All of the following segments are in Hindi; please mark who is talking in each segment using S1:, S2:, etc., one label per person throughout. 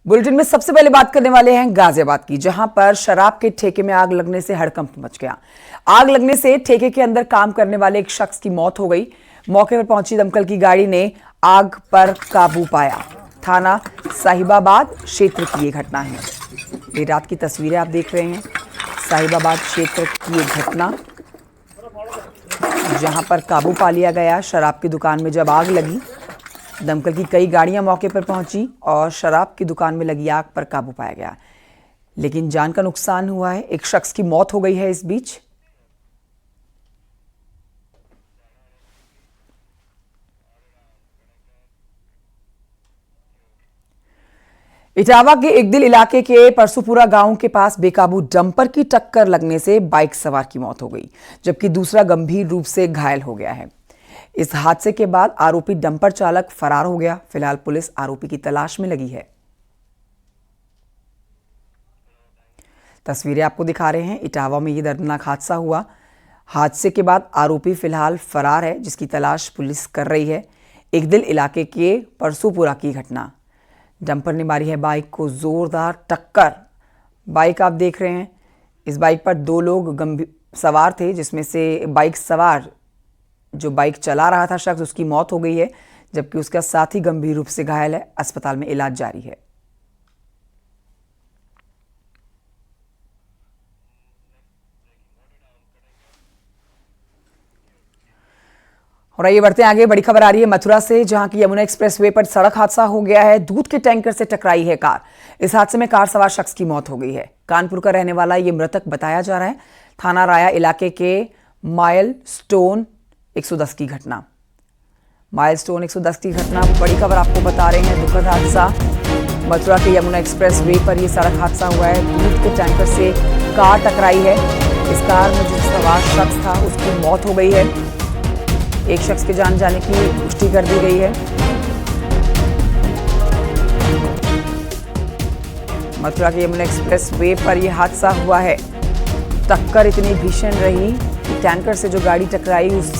S1: बुलेटिन में सबसे पहले बात करने वाले हैं गाजियाबाद की, जहां पर शराब के ठेके में आग लगने से हड़कंप मच गया। आग लगने से ठेके के अंदर काम करने वाले एक शख्स की मौत हो गई। मौके पर पहुंची दमकल की गाड़ी ने आग पर काबू पाया। थाना साहिबाबाद क्षेत्र की ये घटना है। देर रात की तस्वीरें आप देख रहे हैं। साहिबाबाद क्षेत्र की ये घटना, जहां पर काबू पा लिया गया। शराब की दुकान में जब आग लगी, दमकल की कई गाड़ियां मौके पर पहुंची और शराब की दुकान में लगी आग पर काबू पाया गया, लेकिन जान का नुकसान हुआ है। एक शख्स की मौत हो गई है। इस बीच इटावा के एकदिल इलाके के परसुपुरा गांव के पास बेकाबू डंपर की टक्कर लगने से बाइक सवार की मौत हो गई, जबकि दूसरा गंभीर रूप से घायल हो गया है। इस हादसे के बाद आरोपी डंपर चालक फरार हो गया। फिलहाल पुलिस आरोपी की तलाश में लगी है। तस्वीरें आपको दिखा रहे हैं। इटावा में यह दर्दनाक हादसा हुआ। हादसे के बाद आरोपी फिलहाल फरार है, जिसकी तलाश पुलिस कर रही है। एकदिल इलाके के परसुपुरा की घटना, डंपर ने मारी है बाइक को जोरदार टक्कर। बाइक आप देख रहे हैं। इस बाइक पर दो लोग सवार थे, जिसमें से बाइक सवार जो बाइक चला रहा था शख्स, उसकी मौत हो गई है, जबकि उसका साथी गंभीर रूप से घायल है। अस्पताल में इलाज जारी है। और आइए बढ़ते हैं आगे। बड़ी खबर आ रही है मथुरा से, जहां की यमुना एक्सप्रेसवे पर सड़क हादसा हो गया है। दूध के टैंकर से टकराई है कार। इस हादसे में कार सवार शख्स की मौत हो गई है। कानपुर का रहने वाला ये मृतक बताया जा रहा है। थाना राया इलाके के माइलस्टोन 110 की घटना। माइलस्टोन 110 की घटना, बड़ी खबर आपको बता रहे हैं। दुखद हादसा मथुरा के यमुना एक्सप्रेसवे पर यह सड़क हादसा हुआ है। दूध के टैंकर से कार टकराई है। इस कार में जो सवार शख्स था उसकी मौत हो गई है। एक शख्स के जान जाने की पुष्टि कर दी गई है। मथुरा के यमुना एक्सप्रेसवे पर यह हादसा हुआ है। टक्कर इतनी भीषण रही कि टैंकर से जो गाड़ी टकराई, उस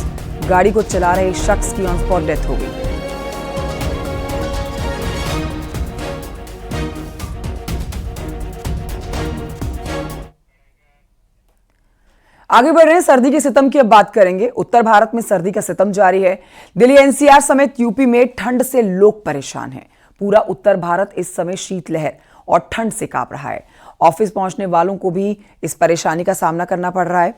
S1: गाड़ी को चला रहे शख्स की ऑन स्पॉट डेथ हो गई। आगे बढ़ रहे हैं, सर्दी के सितम की अब बात करेंगे। उत्तर भारत में सर्दी का सितम जारी है। दिल्ली एनसीआर समेत यूपी में ठंड से लोग परेशान हैं। पूरा उत्तर भारत इस समय शीतलहर और ठंड से कांप रहा है। ऑफिस पहुंचने वालों को भी इस परेशानी का सामना करना पड़ रहा है।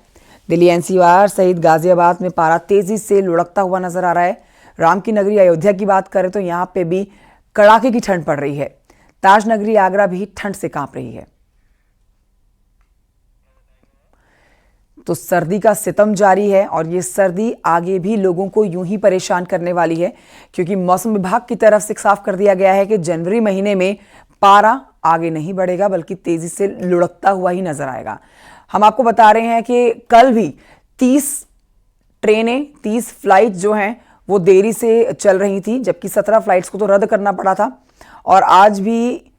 S1: दिल्ली एनसीआर सहित गाजियाबाद में पारा तेजी से लुढ़कता हुआ नजर आ रहा है। राम की नगरी अयोध्या की बात करें तो यहां पे भी कड़ाके की ठंड पड़ रही है। ताज नगरी आगरा भी ठंड से कांप रही है। तो सर्दी का सितम जारी है और ये सर्दी आगे भी लोगों को यूं ही परेशान करने वाली है, क्योंकि मौसम विभाग की तरफ से साफ कर दिया गया है कि जनवरी महीने में पारा आगे नहीं बढ़ेगा, बल्कि तेजी से लुढ़कता हुआ ही नजर आएगा। हम आपको बता रहे हैं कि कल भी 30 ट्रेनें, 30 फ्लाइट जो हैं वो देरी से चल रही थी, जबकि 17 फ्लाइट्स को तो रद्द करना पड़ा था। और आज भी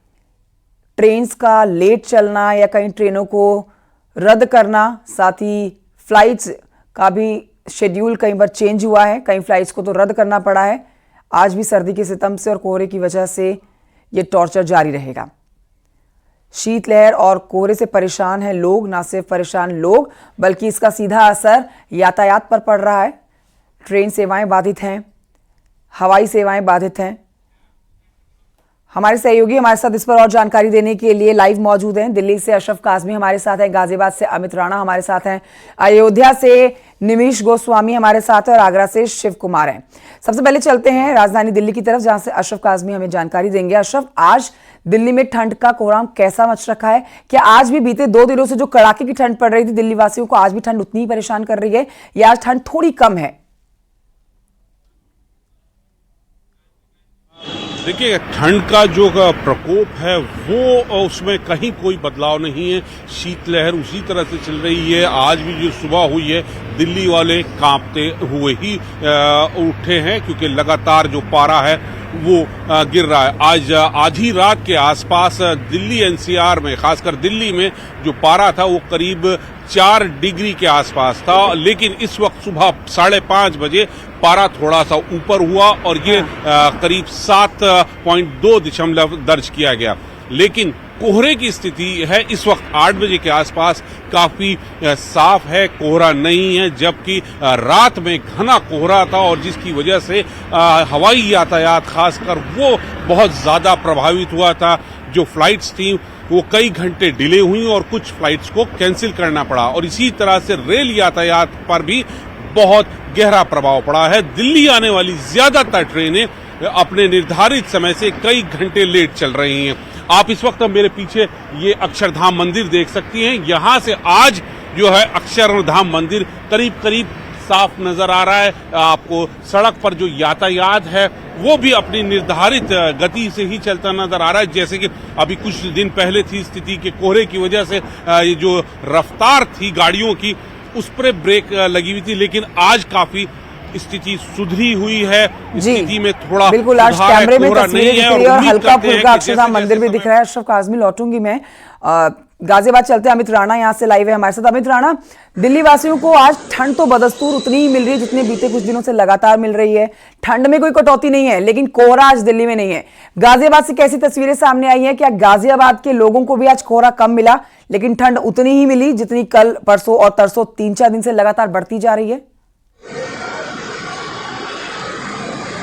S1: ट्रेन्स का लेट चलना या कई ट्रेनों को रद्द करना, साथ ही फ्लाइट्स का भी शेड्यूल कई बार चेंज हुआ है। कई फ्लाइट्स को तो रद्द करना पड़ा है। आज भी सर्दी के सितम से और कोहरे की वजह से ये टॉर्चर जारी रहेगा। शीतलहर और कोहरे से परेशान हैं लोग। ना सिर्फ परेशान लोग, बल्कि इसका सीधा असर यातायात पर पड़ रहा है। ट्रेन सेवाएं बाधित हैं, हवाई सेवाएं बाधित हैं। हमारे सहयोगी हमारे साथ इस पर और जानकारी देने के लिए लाइव मौजूद हैं। दिल्ली से अशरफ काजमी हमारे साथ हैं, गाजियाबाद से अमित राणा हमारे साथ हैं, अयोध्या से निमिष गोस्वामी हमारे साथ हैं और आगरा से शिव कुमार हैं। सबसे पहले चलते हैं राजधानी दिल्ली की तरफ, जहां से अशरफ काजमी हमें जानकारी देंगे। अशरफ, आज दिल्ली में ठंड का कोहराम कैसा मच रखा है? क्या आज भी बीते 2 दिनों से जो कड़ाके की ठंड पड़ रही थी दिल्ली वासियों को, आज भी ठंड उतनी ही परेशान कर रही है या आज ठंड थोड़ी कम है?
S2: देखिए, ठंड का जो प्रकोप है वो उसमें कहीं कोई बदलाव नहीं है। शीतलहर उसी तरह से चल रही है। आज भी जो सुबह हुई है, दिल्ली वाले कांपते हुए ही उठे हैं, क्योंकि लगातार जो पारा है वो गिर रहा है। आज आधी रात के आसपास दिल्ली एनसीआर में, खासकर दिल्ली में जो पारा था वो करीब 4 डिग्री के आसपास था, लेकिन इस वक्त सुबह 5:30 बजे पारा थोड़ा सा ऊपर हुआ और ये करीब 7.2 दशमलव दर्ज किया गया। लेकिन कोहरे की स्थिति है इस वक्त 8 बजे के आसपास काफी साफ है, कोहरा नहीं है, जबकि रात में घना कोहरा था और जिसकी वजह से हवाई यातायात खासकर वो बहुत ज्यादा प्रभावित हुआ था। जो फ्लाइट्स थी वो कई घंटे डिले हुई और कुछ फ्लाइट्स को कैंसिल करना पड़ा और इसी तरह से रेल यातायात पर भी बहुत गहरा प्रभाव पड़ा है। दिल्ली आने वाली ज्यादातर ट्रेनें अपने निर्धारित समय से कई घंटे लेट चल रही हैं। आप इस वक्त मेरे पीछे ये अक्षरधाम मंदिर देख सकती हैं। यहाँ से आज जो है अक्षरधाम मंदिर करीब करीब साफ नजर आ रहा है। आपको सड़क पर जो यातायात है वो भी अपनी निर्धारित गति से ही चलता नजर आ रहा है। जैसे कि अभी कुछ दिन पहले थी स्थिति के कोहरे की वजह से ये जो रफ्तार थी गाड़ियों की उस पर ब्रेक लगी हुई थी, लेकिन आज काफी स्थिति सुधरी हुई है। स्थिति में थोड़ा
S1: बिल्कुल आज कैमरे में तस्वीरें दिख रही है और हल्का फुल्का अक्षरधाम मंदिर भी दिख रहा है। अशरफ काज़मी लौटूंगी मैं, गाजियाबाद चलते हैं। अमित राणा यहाँ से लाइव है हमारे साथ। अमित राणा, दिल्ली वासियों को आज ठंड तो बदस्तूर उतनी ही मिल रही है जितनी बीते कुछ दिनों से लगातार मिल रही है। ठंड में कोई कटौती नहीं है, लेकिन कोहरा आज दिल्ली में नहीं है। गाजियाबाद से कैसी तस्वीरें सामने आई हैं? क्या गाजियाबाद के लोगों को भी आज कोहरा कम मिला लेकिन ठंड उतनी ही मिली जितनी कल, परसों और तरसों 3-4 दिन से लगातार बढ़ती जा रही है?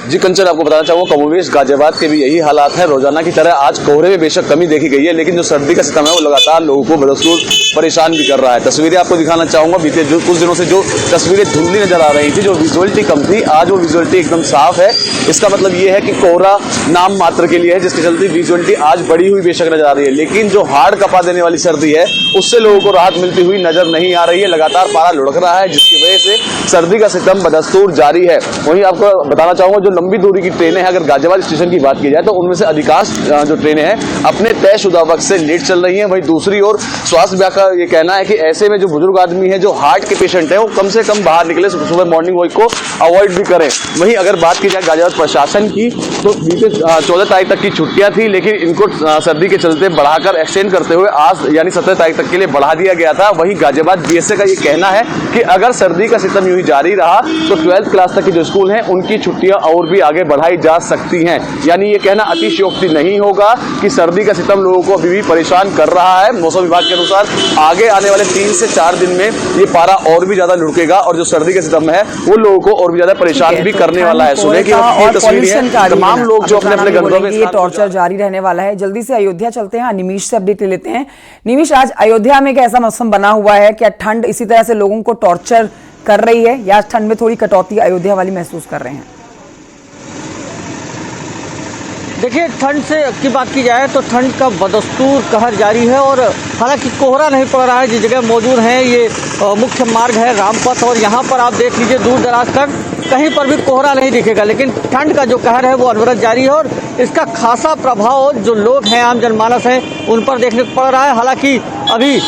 S3: जी कंचन, आपको बताना चाहूंगा कमोवेश गाजियाबाद के भी यही हालात है। रोजाना की तरह आज कोहरे में बेशक कमी देखी गई है, लेकिन जो सर्दी का सितम है वो लगातार लोगों को बदस्तूर परेशान भी कर रहा है। तस्वीरें आपको दिखाना चाहूंगा। बीते कुछ दिनों से जो तस्वीरें धुंधली नजर आ रही थी, जो विजुअलिटी कम थी, आज वो विजुअलिटी एकदम साफ है। इसका मतलब ये है कि कोहरा नाम मात्र के लिए है, जिसके चलते विजुअलिटी आज बढ़ी हुई बेशक नजर आ रही है, लेकिन जो हाड़ कपा देने वाली सर्दी है उससे लोगों को राहत मिलती हुई नजर नहीं आ रही है। लगातार पारा लुढ़क रहा है, जिसकी वजह से सर्दी का सितम बदस्तूर जारी है। वहीं आपको बताना चाहूंगा जो लंबी दूरी की ट्रेनें हैं, अगर गाजियाबाद स्टेशन की बात की जाए तो उनमें से अधिकांश जो ट्रेनें हैं अपने तयशुदा वक्त से लेट चल रही हैं। वहीं दूसरी ओर स्वास्थ्य विभाग का ये कहना है कि ऐसे में जो बुजुर्ग आदमी है, जो हार्ट के पेशेंट है, वो कम से कम बाहर निकले, सुबह मॉर्निंग वॉक को अवॉइड भी करें। वहीं अगर बात की जाए गाजियाबाद प्रशासन की तो बीते 14 तारीख तक की छुट्टियां थी, लेकिन इनको सर्दी के चलते बढ़ाकर एक्सटेंड करते हुए आज यानी 17 तारीख तक के लिए बढ़ा दिया गया था। वहीं गाजियाबाद बीएसए का ये कहना है कि अगर सर्दी का सितम यूं ही जारी रहा तो 12th क्लास तक के जो स्कूल हैं उनकी छुट्टियां और भी आगे बढ़ाई जा सकती हैं। यानी ये कहना अतिशयोक्ति नहीं होगा कि सर्दी का सितम लोगों को अभी भी परेशान कर रहा है। मौसम विभाग के अनुसार आगे आने वाले 3 से 4 दिन में ये पारा और भी ज्यादा लुढ़केगा और जो सर्दी का सितम है वो लोगों को और भी ज्यादा परेशान भी करने वाला है। सुबह की तस्वीर है, तमाम लोग जो अपने अपने घरों में
S1: ये टॉर्चर जारी रहने वाला है। जल्दी से अयोध्या चलते हैं, निमिष से अपडेट ले लेते हैं। निमिष, आज अयोध्या में कैसा मौसम बना हुआ है? क्या ठंड इसी तरह से लोगों को टॉर्चर कर रही है या ठंड में थोड़ी कटौती अयोध्या वाली महसूस कर रहे हैं?
S4: देखिए, ठंड से की बात की जाए तो ठंड का बदस्तूर कहर जारी है और हालांकि कोहरा नहीं पड़ रहा है। जिस जगह मौजूद है ये मुख्य मार्ग है रामपथ और यहाँ पर आप देख लीजिए दूर दराज तक कहीं पर भी कोहरा नहीं दिखेगा, लेकिन ठंड का जो कहर है वो अनवरत जारी है और इसका खासा प्रभाव जो लोग हैं, आम जनमानस हैं, उन पर देखने को पड़ रहा है। हालांकि अभी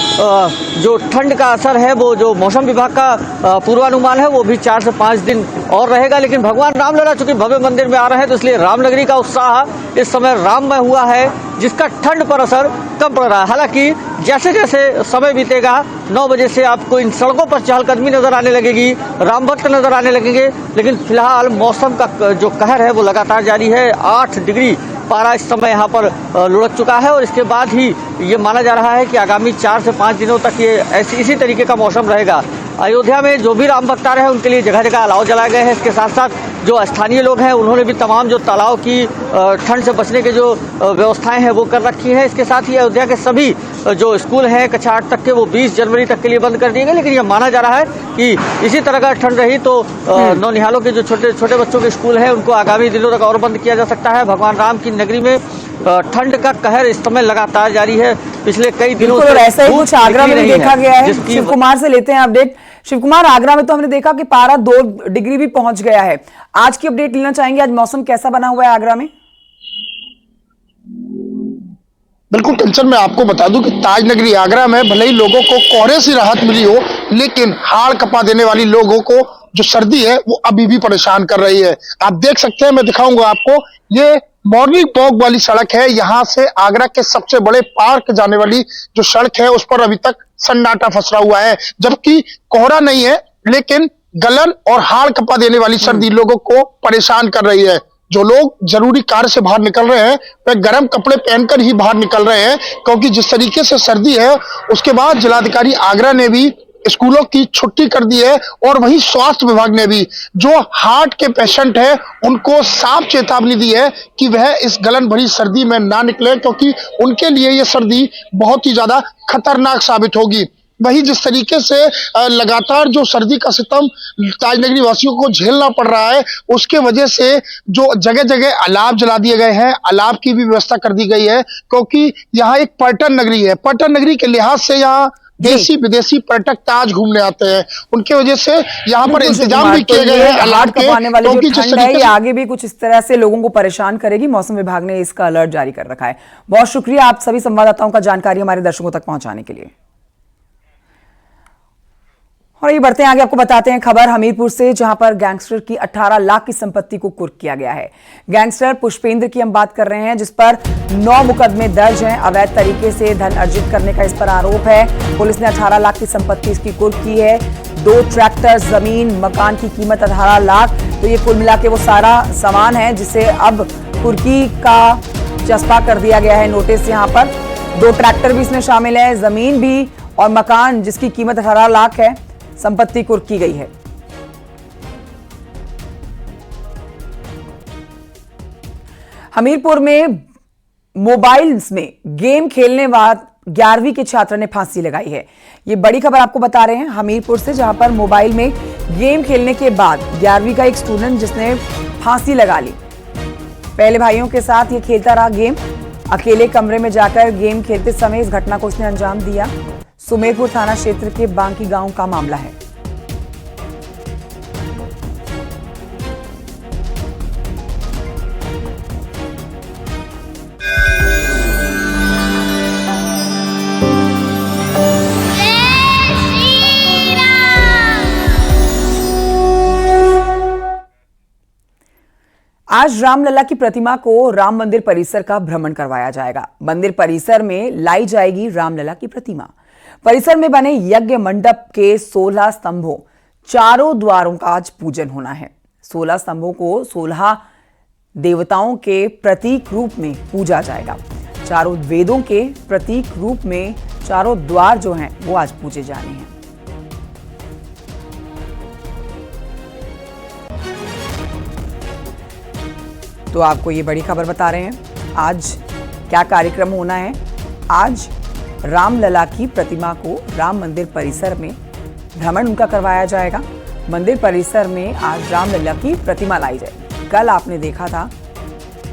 S4: जो ठंड का असर है वो जो मौसम विभाग का पूर्वानुमान है वो भी 4 से 5 दिन और रहेगा, लेकिन भगवान रामलला चूंकि भव्य मंदिर में आ रहे हैं तो इसलिए रामनगरी का उत्साह इस समय राममय हुआ है, जिसका ठंड पर असर कम पड़ रहा है। हालांकि जैसे जैसे समय बीतेगा 9 बजे से आपको इन सड़कों पर चहलकदमी नजर आने लगेगी, राम भक्त नजर आने लगेंगे, लेकिन फिलहाल मौसम का जो कहर है वो लगातार जारी है। 8 डिग्री पारा इस समय यहाँ पर लुढ़क चुका है और इसके बाद ही ये माना जा रहा है कि आगामी 4 से 5 दिनों तक ये इसी तरीके का मौसम रहेगा। अयोध्या में जो भी राम भक्त आ रहे हैं उनके लिए जगह जगह अलाव जलाए गए हैं। इसके साथ साथ जो स्थानीय लोग हैं उन्होंने भी तमाम जो तालाब की ठंड से बचने के जो व्यवस्थाएं हैं वो कर रखी हैं। इसके साथ ही अयोध्या के सभी जो स्कूल हैं कक्षा 8 तक के वो 20 जनवरी तक के लिए बंद कर दिए गए, लेकिन यह माना जा रहा है कि इसी तरह का ठंड रही तो नौनिहालों के जो छोटे छोटे बच्चों के स्कूल हैं उनको आगामी दिनों तक और बंद किया जा सकता है। भगवान राम की नगरी में ठंड का कहर इस समय लगातार जारी है, पिछले कई दिनों से
S1: ऐसा ही कुछ आगरा में देखा गया है। शिव कुमार से लेते हैं अपडेट। शिव कुमार, आगरा में तो हमने देखा कि पारा 2 डिग्री भी पहुंच गया है। आज की अपडेट लेना चाहेंगे, आज मौसम कैसा बना हुआ है आगरा में?
S5: बिल्कुल कंचन, मैं आपको बता दूं कि ताजनगरी आगरा में भले ही लोगों को कोहरे से राहत मिली हो, लेकिन हाड़ कपा देने वाली लोगों को जो सर्दी है वो अभी भी परेशान कर रही है। आप देख सकते हैं, मैं दिखाऊंगा आपको, ये मॉर्निंग वॉक वाली सड़क है। यहाँ से आगरा के सबसे बड़े पार्क जाने वाली जो सड़क है उस पर अभी तक सन्नाटा फंसा हुआ है, जबकि कोहरा नहीं है, लेकिन गलन और हाड़ कपा देने वाली सर्दी लोगों को परेशान कर रही है। जो लोग जरूरी कार्य से बाहर निकल रहे हैं वे गर्म कपड़े पहनकर ही बाहर निकल रहे हैं, क्योंकि जिस तरीके से सर्दी है उसके बाद जिलाधिकारी आगरा ने भी स्कूलों की छुट्टी कर दी है और वहीं स्वास्थ्य विभाग ने भी जो हार्ट के पेशेंट है उनको साफ चेतावनी दी है कि वह इस गलन भरी सर्दी में ना निकले, क्योंकि उनके लिए यह सर्दी बहुत ही ज्यादा खतरनाक साबित होगी। वही जिस तरीके से लगातार जो सर्दी का सितम ताजनगरी वासियों को झेलना पड़ रहा है, उसके वजह से जो जगह जगह अलाव जला दिए गए हैं, अलाव की भी व्यवस्था कर दी गई है, क्योंकि यहाँ एक पर्यटन नगरी है। पर्यटन नगरी के लिहाज से यहाँ देशी विदेशी पर्यटक ताज घूमने आते हैं, उनके वजह से यहाँ पर इंतजाम भी किए गए हैं अलाव के,
S1: क्योंकि जिस तरीके से आगे भी कुछ इस तरह से लोगों को परेशान करेगी, मौसम विभाग ने इसका अलर्ट जारी कर रखा है। बहुत शुक्रिया आप सभी संवाददाताओं का जानकारी हमारे दर्शकों तक पहुंचाने के लिए। और ये बढ़ते हैं आगे, आपको बताते हैं खबर हमीरपुर से, जहां पर गैंगस्टर की 18 लाख की संपत्ति को कुर्क किया गया है। गैंगस्टर पुष्पेंद्र की हम बात कर रहे हैं, जिस पर 9 मुकदमे दर्ज हैं। अवैध तरीके से धन अर्जित करने का इस पर आरोप है। पुलिस ने 18 लाख की संपत्ति इसकी कुर्क की है। 2 ट्रैक्टर, जमीन, मकान की कीमत 18 लाख। तो ये कुल मिला के वो सारा सामान है जिसे अब कुर्की का चस्पा कर दिया गया है नोटिस। यहाँ पर 2 ट्रैक्टर भी इसमें शामिल है, जमीन भी और मकान जिसकी कीमत 18 लाख है, संपत्ति कुर्क की गई है। हमीरपुर में मोबाइल्स में गेम खेलने बाद 11वीं के छात्र ने फांसी लगाई है। ये बड़ी खबर आपको बता रहे हैं हमीरपुर से, जहां पर मोबाइल में गेम खेलने के बाद 11वीं का एक स्टूडेंट जिसने फांसी लगा ली। पहले भाइयों के साथ ये खेलता रहा गेम। अकेले कमरे में जाकर गेम खेलते समय इस घटना को उसने अंजाम दिया। सुमेरपुर थाना क्षेत्र के बांकी गांव का मामला है। आज रामलला की प्रतिमा को राम मंदिर परिसर का भ्रमण करवाया जाएगा। मंदिर परिसर में लाई जाएगी रामलला की प्रतिमा। परिसर में बने यज्ञ मंडप के 16 स्तंभों, चारों द्वारों का आज पूजन होना है। 16 स्तंभों को 16 देवताओं के प्रतीक रूप में पूजा जाएगा। चारों वेदों के प्रतीक रूप में चारों द्वार जो हैं वो आज पूजे जाने हैं। तो आपको ये बड़ी खबर बता रहे हैं आज क्या कार्यक्रम होना है। आज रामलला की प्रतिमा को राम मंदिर परिसर में भ्रमण उनका करवाया जाएगा। मंदिर परिसर में आज रामलला की प्रतिमा लाई जाएगी। कल आपने देखा था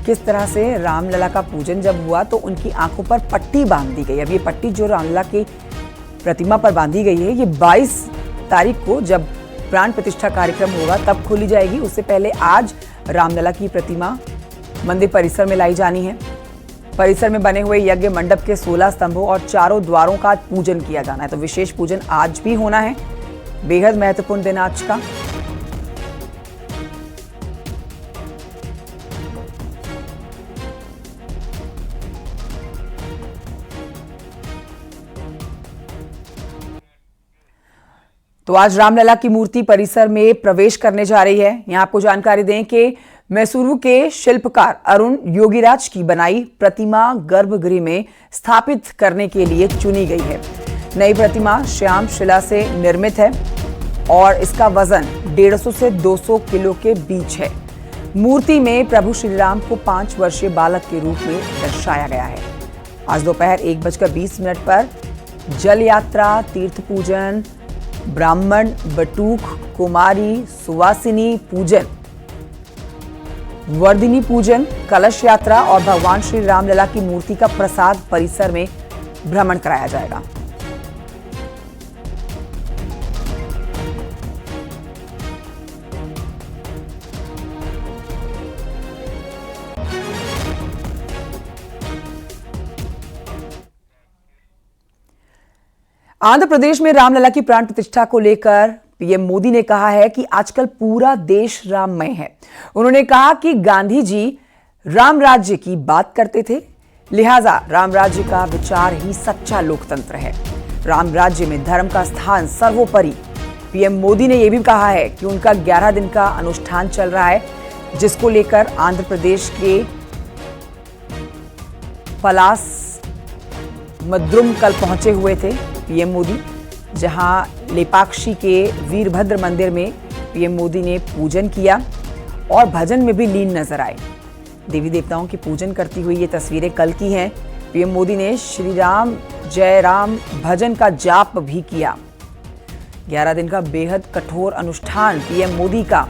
S1: किस तरह से रामलला का पूजन जब हुआ तो उनकी आंखों पर पट्टी बांध दी गई। अब ये पट्टी जो रामलला की प्रतिमा पर बांधी गई है, ये 22 तारीख को जब प्राण प्रतिष्ठा कार्यक्रम होगा तब खोली जाएगी। उससे पहले आज रामलला की प्रतिमा मंदिर परिसर में लाई जानी है। परिसर में बने हुए यज्ञ मंडप के 16 स्तंभों और चारों द्वारों का पूजन किया जाना है। तो विशेष पूजन आज भी होना है। बेहद महत्वपूर्ण दिन आज का। तो आज रामलला की मूर्ति परिसर में प्रवेश करने जा रही है। यहां आपको जानकारी दें कि मैसूरू के शिल्पकार अरुण योगीराज की बनाई प्रतिमा गर्भगृह में स्थापित करने के लिए चुनी गई है। नई प्रतिमा श्याम शिला से निर्मित है और इसका वजन 150 से 200 किलो के बीच है। मूर्ति में प्रभु श्री राम को 5 वर्षीय बालक के रूप में दर्शाया गया है। आज दोपहर 1:20 पर जल यात्रा, तीर्थ पूजन, ब्राह्मण, बटूक, कुमारी, सुवासिनी पूजन, वर्धिनी पूजन, कलश यात्रा और भगवान श्री रामलला की मूर्ति का प्रसाद परिसर में भ्रमण कराया जाएगा। आंध्र प्रदेश में रामलला की प्राण प्रतिष्ठा को लेकर पीएम मोदी ने कहा है कि आजकल पूरा देश राममय है। उन्होंने कहा कि गांधी जी राम राज्य की बात करते थे, लिहाजा राम राज्य का विचार ही सच्चा लोकतंत्र है। राम राज्य में धर्म का स्थान सर्वोपरि। पीएम मोदी ने यह भी कहा है कि उनका 11 दिन का अनुष्ठान चल रहा है। जिसको लेकर आंध्र प्रदेश के पलास मद्रुम कल पहुंचे हुए थे पीएम मोदी, जहां लेपाक्षी के वीरभद्र मंदिर में पीएम मोदी ने पूजन किया और भजन में भी लीन नजर आए। देवी देवताओं की पूजन करती हुई ये तस्वीरें कल की हैं। पीएम मोदी ने श्री राम जय राम भजन का जाप भी किया। 11 दिन का बेहद कठोर अनुष्ठान पीएम मोदी का।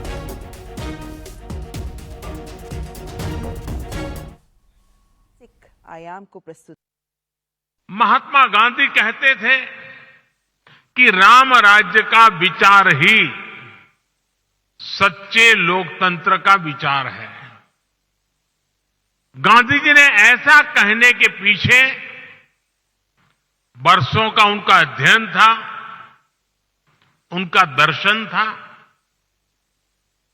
S1: आयाम को प्रस्तुत।
S6: महात्मा गांधी कहते थे कि राम राज्य का विचार ही सच्चे लोकतंत्र का विचार है। गांधी जी ने ऐसा कहने के पीछे वर्षों का उनका अध्ययन था, उनका दर्शन था।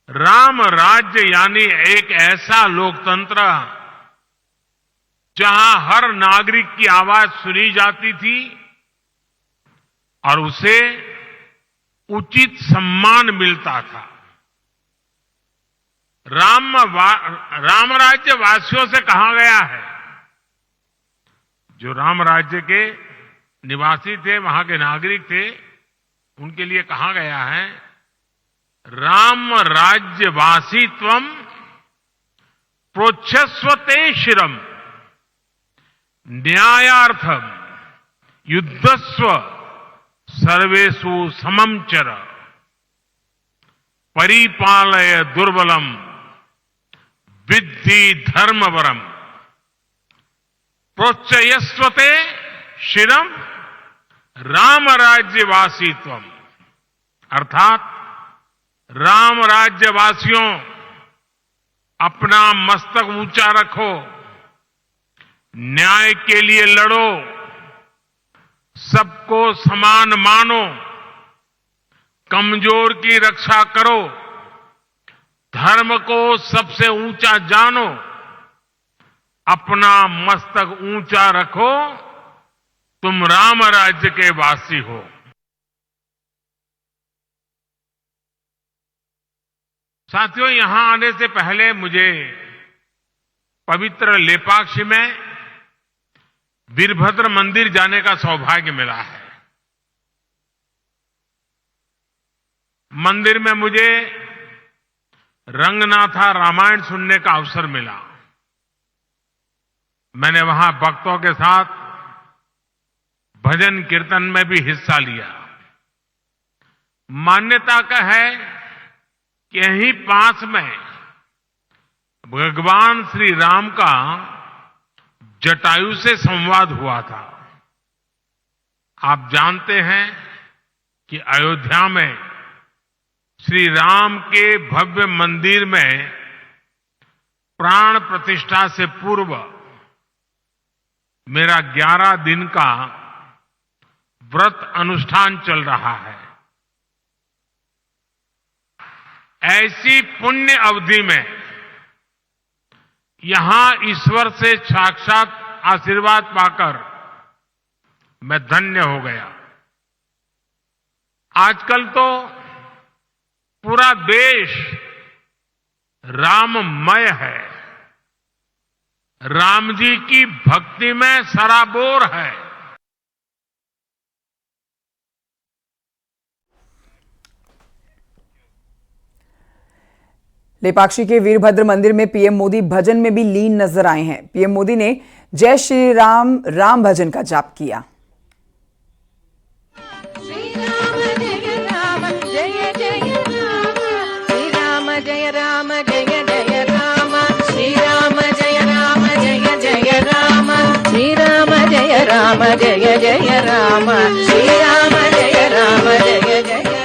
S6: राम राज्य यानी एक ऐसा लोकतंत्र जहां हर नागरिक की आवाज सुनी जाती थी और उसे उचित सम्मान मिलता था। राम राज्य वासियों से कहा गया है, जो राम राज्य के निवासी थे, वहां के नागरिक थे, उनके लिए कहा गया है, राम राज्य वासित्वम प्रोच्छस्वते शिरम न्यायार्थम युद्धस्व सर्वेषु समम चर परिपालय दुर्बलम विद्धि धर्मवरम प्रोच्चयस्वते शिरम राम राज्यवासित्वम। अर्थात राम राज्यवासियों, अपना मस्तक ऊंचा रखो, न्याय के लिए लड़ो, सबको समान मानो, कमजोर की रक्षा करो, धर्म को सबसे ऊंचा जानो, अपना मस्तक ऊंचा रखो, तुम राम राज्य के वासी हो। साथियों, यहां आने से पहले मुझे पवित्र लेपाक्षी में वीरभद्र मंदिर जाने का सौभाग्य मिला है। मंदिर में मुझे रंगनाथा रामायण सुनने का अवसर मिला। मैंने वहां भक्तों के साथ भजन कीर्तन में भी हिस्सा लिया। मान्यता का है कि यहीं पास में भगवान श्री राम का जटायु से संवाद हुआ था। आप जानते हैं कि अयोध्या में श्री राम के भव्य मंदिर में प्राण प्रतिष्ठा से पूर्व मेरा 11 दिन का व्रत अनुष्ठान चल रहा है। ऐसी पुण्य अवधि में यहां ईश्वर से साक्षात आशीर्वाद पाकर मैं धन्य हो गया। आजकल तो पूरा देश राममय है, राम जी की भक्ति में सराबोर है।
S1: लेपाक्षी के वीरभद्र मंदिर में पीएम मोदी भजन में भी लीन नजर आए हैं। पीएम मोदी ने जय श्री राम राम भजन का जाप किया।
S7: श्री राम जय राम जय जय राम, श्री राम जय राम जय जय राम, श्री राम जय राम जय जय राम, श्री राम जय राम जय जय राम, श्री राम जय राम जय जय राम।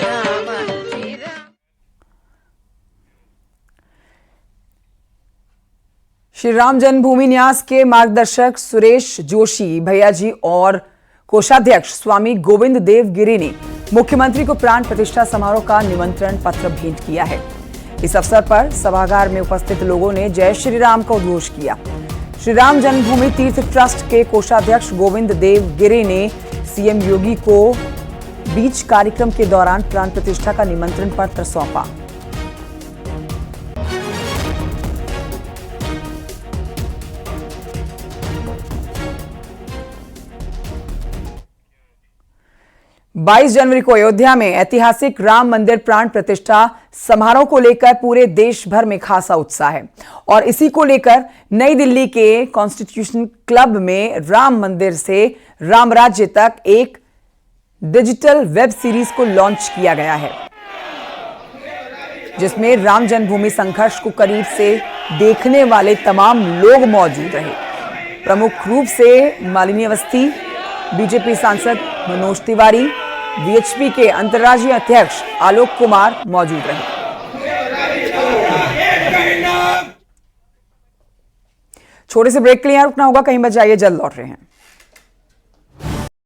S1: श्री राम जन्मभूमि न्यास के मार्गदर्शक सुरेश जोशी भैया जी और कोषाध्यक्ष स्वामी गोविंद देव गिरी ने मुख्यमंत्री को प्राण प्रतिष्ठा समारोह का निमंत्रण पत्र भेंट किया है। इस अवसर पर सभागार में उपस्थित लोगों ने जय श्री राम का उद्घोष किया। श्री राम जन्मभूमि तीर्थ ट्रस्ट के कोषाध्यक्ष गोविंद देव गिरी ने सीएम योगी को बीच कार्यक्रम के दौरान प्राण प्रतिष्ठा का निमंत्रण पत्र सौंपा। 22 जनवरी को अयोध्या में ऐतिहासिक राम मंदिर प्राण प्रतिष्ठा समारोह को लेकर पूरे देश भर में खासा उत्साह है और इसी को लेकर नई दिल्ली के कॉन्स्टिट्यूशन क्लब में राम मंदिर से राम राज्य तक एक डिजिटल वेब सीरीज को लॉन्च किया गया है, जिसमें राम जन्मभूमि संघर्ष को करीब से देखने वाले तमाम लोग मौजूद रहे। प्रमुख रूप से मालिनी अवस्थी, बीजेपी सांसद मनोज तिवारी, वीएचपी के अंतर्राज्यीय अध्यक्ष आलोक कुमार मौजूद रहे। छोटे से ब्रेक के लिए रुकना होगा, कहीं मत जाइए, जल्द लौट रहे हैं।